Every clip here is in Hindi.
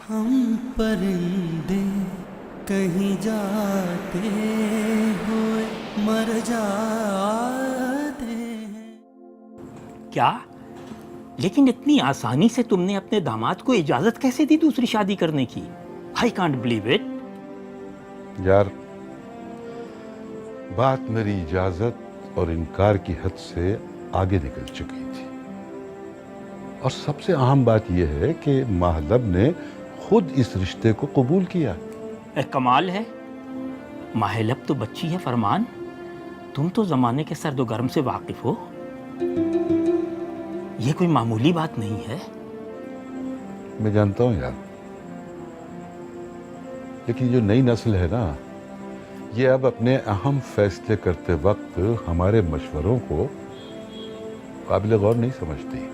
हम परिंदे कहीं जाते हुए मर जाते हैं। क्या? लेकिन इतनी आसानी से तुमने अपने दामाद को इजाजत कैसे दी दूसरी शादी करने की? I can't believe it. यार, बात मेरी इजाजत और इनकार की हद से आगे निकल चुकी थी। और सबसे अहम बात यह है कि महलब ने खुद इस रिश्ते को कबूल किया। कमाल है। माहलब तो बच्ची है फरमान, तुम तो जमाने के सर्द गर्म से वाकिफ हो। ये कोई मामूली बात नहीं है। मैं जानता हूं यार, लेकिन जो नई नस्ल है ना, ये अब अपने अहम फैसले करते वक्त हमारे मशवरों को काबिल गौर नहीं समझती।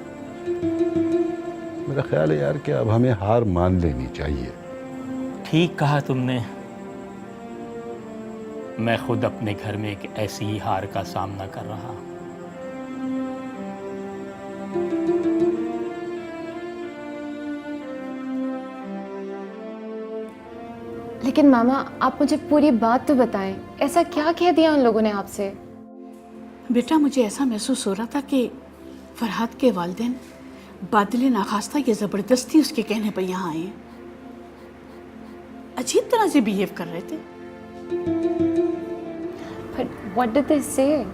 मेरा ख्याल है यार कि अब हमें हार मान लेनी चाहिए। ठीक कहा तुमने। मैं खुद अपने घर में एक ऐसी ही हार का सामना कर रहा हूं। लेकिन मामा, आप मुझे पूरी बात तो बताएं, ऐसा क्या कह दिया उन लोगों ने आपसे? बेटा, मुझे ऐसा महसूस हो रहा था कि फरहाद के वालिदैन बादल नाखास्ता ये ज़बरदस्ती उसके कहने पर यहाँ आए हैं। अजीब तरह से बिहेव कर रहे थे। But what did they say?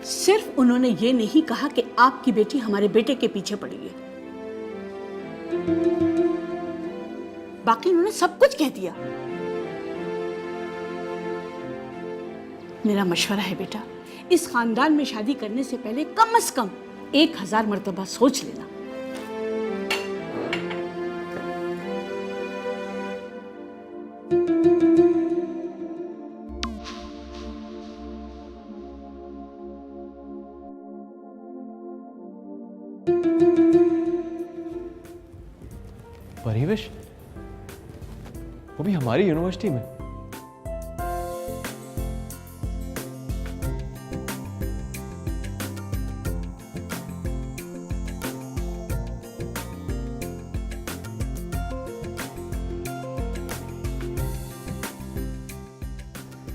सिर्फ उन्होंने ये नहीं कहा कि आपकी बेटी हमारे बेटे के पीछे पड़ी है, बाकी उन्होंने सब कुछ कह दिया। मेरा मशवरा है बेटा, इस खानदान में शादी करने से पहले कम से कम 1000 मर्तबा सोच लेना। परिवेश, वो भी हमारी यूनिवर्सिटी में।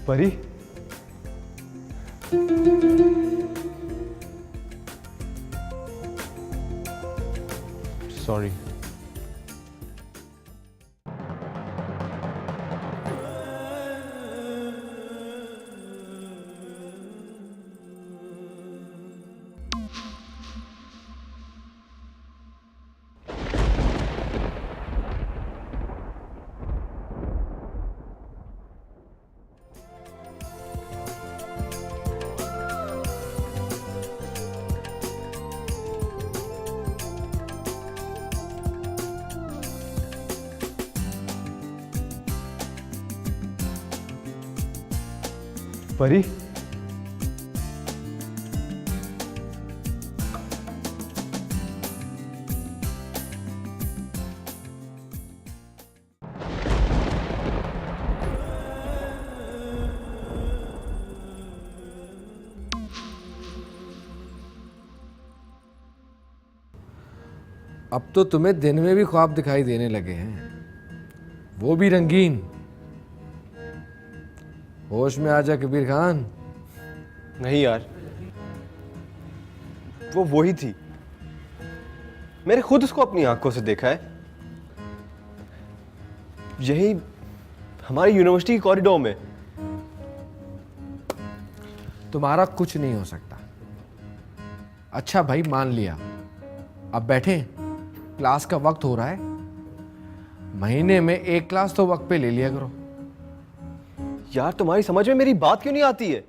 परी, सॉरी। परी, अब तो तुम्हें दिन में भी ख्वाब दिखाई देने लगे हैं, वो भी रंगीन। होश में आ जा कबीर खान। नहीं यार, वो वही थी। मैंने खुद उसको अपनी आंखों से देखा है, यही हमारी यूनिवर्सिटी के कॉरिडोर में। तुम्हारा कुछ नहीं हो सकता। अच्छा भाई, मान लिया। अब बैठे, क्लास का वक्त हो रहा है। महीने में एक क्लास तो वक्त पे ले लिया करो। यार, तुम्हारी समझ में मेरी बात क्यों नहीं आती है?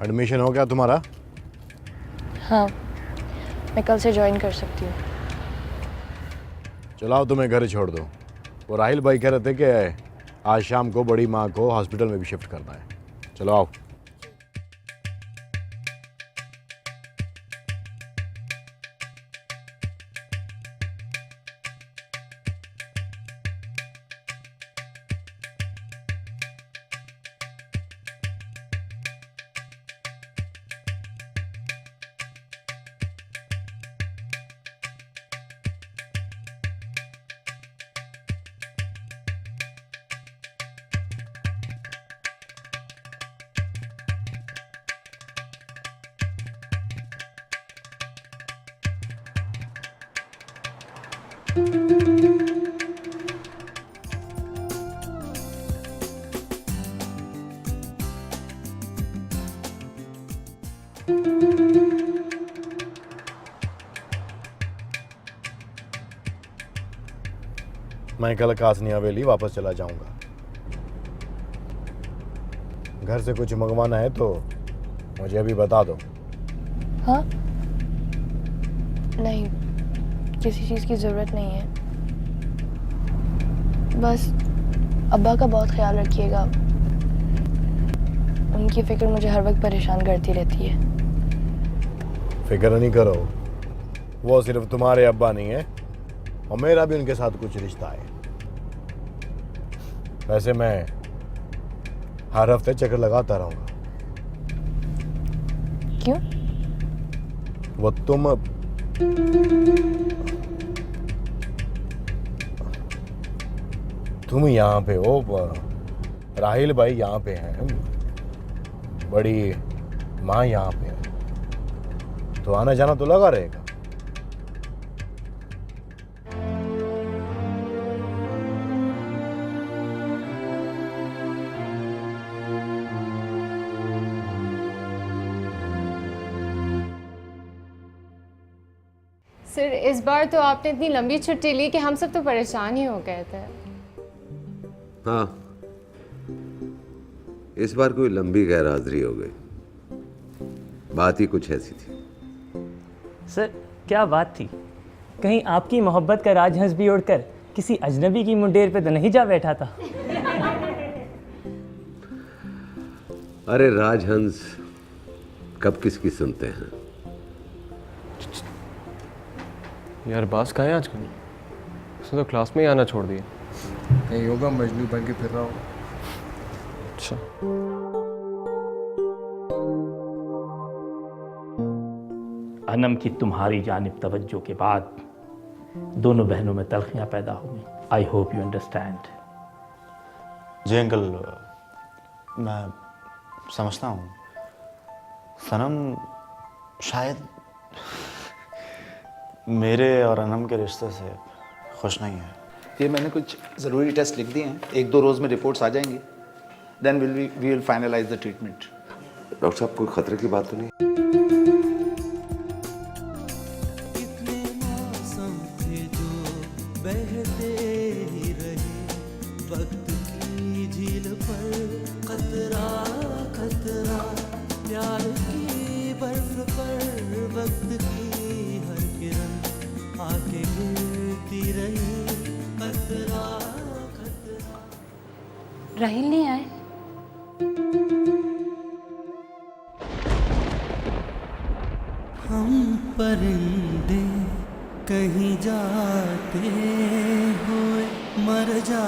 एडमिशन हो गया तुम्हारा? हाँ, मैं कल से ज्वाइन कर सकती हूँ। चलाओ, तुम्हें घर छोड़ दो। वो राहिल भाई कह रहे थे कि आज शाम को बड़ी माँ को हॉस्पिटल में भी शिफ्ट करना है। चलो आओ। मैं कल कासनी हवेली वापस चला जाऊंगा। घर से कुछ मंगवाना है तो मुझे अभी बता दो। हाँ, नहीं, किसी चीज़ की ज़रूरत नहीं है। बस अब्बा का बहुत ख्याल रखिएगा, उनकी फिक्र मुझे हर वक्त परेशान करती रहती है। फिक्र नहीं करो, वो सिर्फ तुम्हारे अब्बा नहीं है और मेरा भी उनके साथ कुछ रिश्ता है। वैसे मैं हर हफ्ते चक्कर लगाता रहूंगा। क्यों? वो तुम यहाँ पे हो, राहिल भाई यहाँ पे हैं, बड़ी माँ यहाँ पे है, तो आना जाना तो लगा रहेगा। सर, इस बार तो आपने इतनी लंबी छुट्टी ली कि हम सब तो परेशान ही हो गए थे। हाँ, इस बार कोई लंबी गैर हाजिरी हो गई। बात ही कुछ ऐसी थी। सर, क्या बात थी? कहीं आपकी मोहब्बत का राजहंस भी उड़कर किसी अजनबी की मुंडेर पे तो नहीं जा बैठा था? अरे राजहंस कब किसकी सुनते हैं। यार बास कहाँ है आजकल? उसने तो क्लास में ही आना छोड़ दिया। कहीं होगा मजनू बन के फिर रहा हो। अच्छा, अनम की तुम्हारी जानिब तवज्जो के बाद दोनों बहनों में तलखियां पैदा हुई। I hope you understand. जी अंकल, मैं समझता हूँ। सनम शायद मेरे और अनम के रिश्ते से खुश नहीं है। ये मैंने कुछ ज़रूरी टेस्ट लिख दिए हैं, 1-2 रोज़ में रिपोर्ट्स आ जाएंगी। Then we will finalize the treatment. Doctor साहब, कोई खतरे की बात तो नहीं? कितने मौसम थे जो बहते ही रहे, वक्त की झील पर कतरा कतरा, प्यार की बर्फ पर वक्त की हर किरण आके गिरती रही, कतरा कतरा। राहिल नहीं आए? हम परिंदे कहीं जाते हुए मर जा